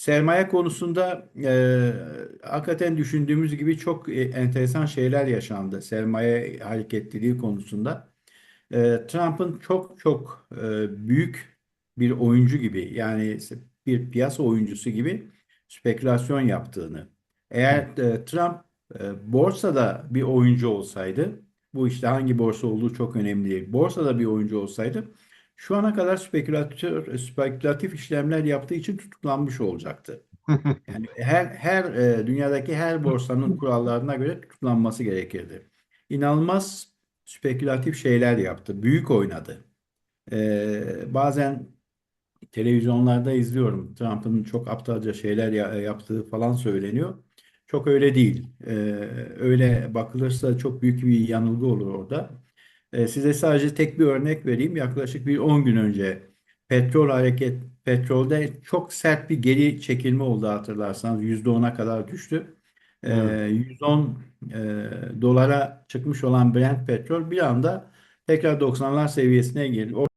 sermaye konusunda hakikaten düşündüğümüz gibi çok enteresan şeyler yaşandı sermaye hareketliliği konusunda. Trump'ın çok çok büyük bir oyuncu gibi yani bir piyasa oyuncusu gibi spekülasyon yaptığını. Eğer Trump borsada bir oyuncu olsaydı, bu işte hangi borsa olduğu çok önemli değil. Borsada bir oyuncu olsaydı şu ana kadar spekülatif işlemler yaptığı için tutuklanmış olacaktı. Yani her dünyadaki her borsanın kurallarına göre tutuklanması gerekirdi. İnanılmaz spekülatif şeyler yaptı. Büyük oynadı. Bazen televizyonlarda izliyorum. Trump'ın çok aptalca şeyler yaptığı falan söyleniyor. Çok öyle değil. Öyle bakılırsa çok büyük bir yanılgı olur orada. Size sadece tek bir örnek vereyim. Yaklaşık bir 10 gün önce petrolde çok sert bir geri çekilme oldu hatırlarsanız. %10'a kadar düştü. Evet. 110 dolara çıkmış olan Brent petrol bir anda tekrar 90'lar seviyesine geldi.